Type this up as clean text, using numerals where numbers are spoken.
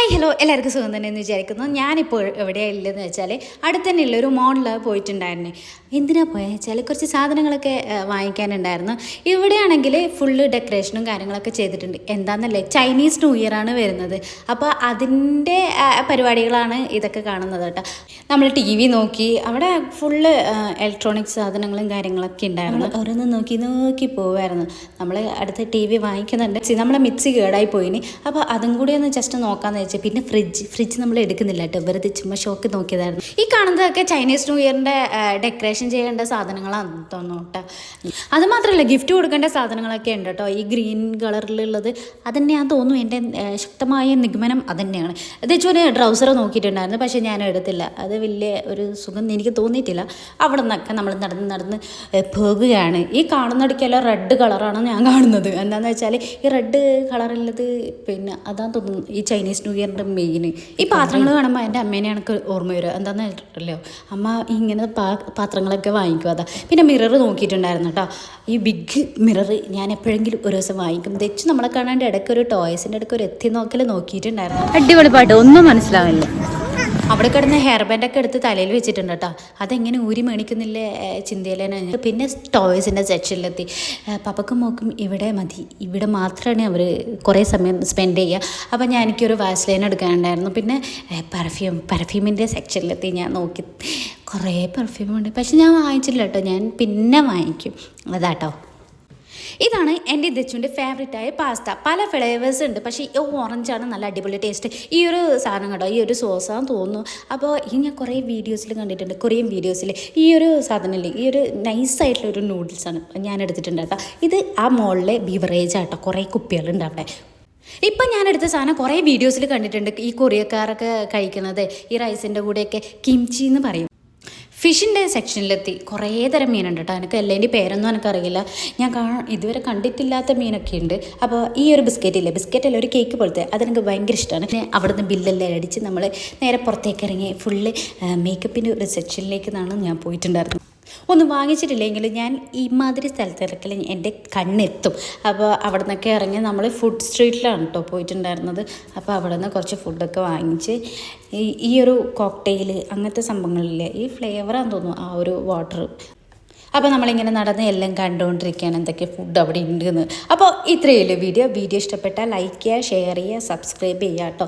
Hi hello എല്ലാവർക്കും സുഖം തന്നെ എന്ന് വിചാരിക്കുന്നു. ഞാനിപ്പോൾ എവിടെയാണുള്ളതെന്ന് വെച്ചാൽ അടുത്ത് തന്നെയുള്ള ഒരു മോളിൽ പോയിട്ടുണ്ടായിരുന്നു. എന്തിനാ പോയെന്ന് വെച്ചാൽ കുറച്ച് സാധനങ്ങളൊക്കെ വാങ്ങിക്കാനുണ്ടായിരുന്നു. ഇവിടെയാണെങ്കിൽ ഫുള്ള് ഡെക്കറേഷനും കാര്യങ്ങളൊക്കെ ചെയ്തിട്ടുണ്ട്. എന്താണെന്നല്ലേ, ചൈനീസ് ന്യൂ ഇയർ ആണ് വരുന്നത്. അപ്പോൾ അതിൻ്റെ പരിപാടികളാണ് ഇതൊക്കെ കാണുന്നത് കേട്ടോ. നമ്മൾ ടി വി നോക്കി, അവിടെ ഫുള്ള് ഇലക്ട്രോണിക്സ് സാധനങ്ങളും കാര്യങ്ങളൊക്കെ ഉണ്ടായിരുന്നു. ഓരോന്ന് നോക്കി നോക്കി പോവായിരുന്നു. നമ്മൾ അടുത്ത് ടി വി വാങ്ങിക്കുന്നുണ്ട്. നമ്മളെ മിക്സി കേടായി പോയിന്. അപ്പോൾ അതും കൂടി ഒന്ന് ജസ്റ്റ് നോക്കാമെന്ന് വെച്ചാൽ. പിന്നെ ഫ്രിഡ്ജ് നമ്മൾ എടുക്കുന്നില്ല കേട്ടോ, വെറുതെ ചുമ്മാ ഷോക്ക് നോക്കിയതായിരുന്നു. ഈ കാണുന്നതൊക്കെ ചൈനീസ് ന്യൂ ഇയറിൻ്റെ ഡെക്കറേഷൻ ചെയ്യേണ്ട സാധനങ്ങളാണെന്ന് തോന്നുന്നു കേട്ടോ. അത് മാത്രമല്ല, ഗിഫ്റ്റ് കൊടുക്കേണ്ട സാധനങ്ങളൊക്കെ ഉണ്ട് കേട്ടോ. ഈ ഗ്രീൻ കളറിലുള്ളത് അതന്നെയാണെന്ന് തോന്നുന്നു. എൻ്റെ ശക്തമായ നിഗമനം അതന്നെയാണ്. അത് വെച്ചാൽ ട്രൗസർ നോക്കിയിട്ടുണ്ടായിരുന്നു, പക്ഷേ ഞാൻ എടുത്തില്ല. അത് വലിയ ഒരു സുഖം എനിക്ക് തോന്നിയിട്ടില്ല. അവിടെ നിന്നൊക്കെ നമ്മൾ നടന്ന് പോകുകയാണ്. ഈ കാണുന്നിടയ്ക്കെല്ലാം റെഡ് കളറാണ് ഞാൻ കാണുന്നത്. എന്താണെന്ന് വെച്ചാൽ ഈ റെഡ് കളറുള്ളത് പിന്നെ അതാന്ന് തോന്നുന്നു ഈ ചൈനീസ് ന്യൂ ഇയറിൻ്റെ മെയിൻ. ഈ പാത്രങ്ങൾ കാണുമ്പോൾ എൻ്റെ അമ്മേനെ എനിക്ക് ഓർമ്മ വരിക. എന്താണെന്ന് വെച്ചിട്ടല്ലോ, അമ്മ ഇങ്ങനെ പാത്രങ്ങളൊക്കെ വാങ്ങിക്കും. അതാ. പിന്നെ മിറർ നോക്കിയിട്ടുണ്ടായിരുന്നു കേട്ടോ. ഈ ബിഗ് മിറർ ഞാൻ എപ്പോഴെങ്കിലും ഒരു ദിവസം വാങ്ങിക്കും. തെച്ച് നമ്മളെ കാണാണ്ട് ഇടയ്ക്ക് ഒരു ടോയ്സിൻ്റെ ഇടയ്ക്ക് ഒരു എത്തി നോക്കിയിട്ടുണ്ടായിരുന്നു. അടിപൊളി പാട്ട്, ഒന്നും മനസ്സിലാവില്ല. അവിടെ കിടന്ന് ഹെയർ ബാൻഡൊക്കെ എടുത്ത് തലയിൽ വെച്ചിട്ടുണ്ട് കേട്ടോ. അതെങ്ങനെ ഊരി മേണിക്കുന്നില്ലേ ചിന്തയിലേനെ. പിന്നെ ടോയ്സിൻ്റെ സെക്ഷനിലെത്തി. പപ്പക്കും മോക്കും ഇവിടെ മതി, ഇവിടെ മാത്രമാണ് അവർ കുറേ സമയം സ്പെൻഡ് ചെയ്യുക. അപ്പോൾ ഞാൻ എനിക്കൊരു വാസ്ലൈൻ എടുക്കാനുണ്ടായിരുന്നു. പിന്നെ പെർഫ്യൂമിൻ്റെ സെക്ഷനിലെത്തി. ഞാൻ നോക്കി കുറേ പെർഫ്യൂമുണ്ട്, പക്ഷെ ഞാൻ വാങ്ങിച്ചില്ല കേട്ടോ. ഞാൻ പിന്നെ വാങ്ങിക്കും. അതാട്ടോ. ഇതാണ് എൻ്റെ ദച്ചുവിൻ്റെ ഫേവറേറ്റായ പാസ്ത. പല ഫ്ലേവേഴ്സ് ഉണ്ട്, പക്ഷേ ഈ ഓറഞ്ചാണ് നല്ല അടിപൊളി ടേസ്റ്റ്. ഈ ഒരു സാധനം കേട്ടോ, ഈ ഒരു സോസാന്ന് തോന്നുന്നു. അപ്പോൾ ഈ ഞാൻ കുറേ വീഡിയോസിൽ കണ്ടിട്ടുണ്ട്, കൊറിയൻ വീഡിയോസിൽ. ഈ ഒരു സാധനമില്ലേ, ഈ ഒരു നൈസായിട്ടുള്ളൊരു നൂഡിൽസാണ് ഞാൻ എടുത്തിട്ടുണ്ട് കേട്ടോ. ഇത് ആ മോളിലെ ബിവറേജ് ആട്ടോ. കുറേ കുപ്പികളുണ്ട് അവിടെ. ഇപ്പം ഞാനെടുത്ത സാധനം കുറേ വീഡിയോസിൽ കണ്ടിട്ടുണ്ട്. ഈ കൊറിയക്കാരൊക്കെ കഴിക്കുന്നത് ഈ റൈസിൻ്റെ കൂടെയൊക്കെ കിംചി എന്ന് പറയും. ഫിഷിൻ്റെ സെക്ഷനിലെത്തി. കുറേ തരം മീനുണ്ട് കേട്ടോ. എനിക്ക് എല്ലാതിൻ്റെ പേരൊന്നും എനിക്കറിയില്ല. ഞാൻ ഇതുവരെ കണ്ടിട്ടില്ലാത്ത മീനൊക്കെ ഉണ്ട്. അപ്പോൾ ഈ ഒരു ബിസ്ക്കറ്റല്ല, ഒരു കേക്ക് പോലത്തെ, അതെനിക്ക് ഭയങ്കര ഇഷ്ടമാണ്. പിന്നെ അവിടുന്ന് ബില്ലെല്ലാം അടിച്ച് നമ്മൾ നേരെ പുറത്തേക്ക് ഇറങ്ങി ഫുള്ള് മേക്കപ്പിൻ്റെ ഒരു സെക്ഷനിലേക്ക് നിന്നാണ് ഞാൻ പോയിട്ടുണ്ടായിരുന്നത്. ഒന്നും വാങ്ങിച്ചിട്ടില്ലെങ്കിൽ ഞാൻ ഇമാതിരി സ്ഥലത്തിറക്കൽ എൻ്റെ കണ്ണെത്തും. അപ്പോൾ അവിടെ നിന്നൊക്കെ ഇറങ്ങി നമ്മൾ ഫുഡ് സ്ട്രീറ്റിലാണ് കേട്ടോ പോയിട്ടുണ്ടായിരുന്നത്. അപ്പോൾ അവിടെ നിന്ന് കുറച്ച് ഫുഡൊക്കെ വാങ്ങിച്ച് ഈ ഒരു കോക്ടെയിൽ അങ്ങനത്തെ സംഭവങ്ങളില്ലേ, ഈ ഫ്ലേവറാന്ന് തോന്നുന്നു ആ ഒരു വാട്ടർ. അപ്പോൾ നമ്മളിങ്ങനെ നടന്ന് എല്ലാം കണ്ടുകൊണ്ടിരിക്കുകയാണ് എന്തൊക്കെ ഫുഡ് അവിടെ ഉണ്ടെന്ന്. അപ്പോൾ ഇത്രയേ ഉള്ളൂ വീഡിയോ ഇഷ്ടപ്പെട്ടാൽ ലൈക്ക് ചെയ്യുക, ഷെയർ ചെയ്യുക, സബ്സ്ക്രൈബ് ചെയ്യുക കേട്ടോ.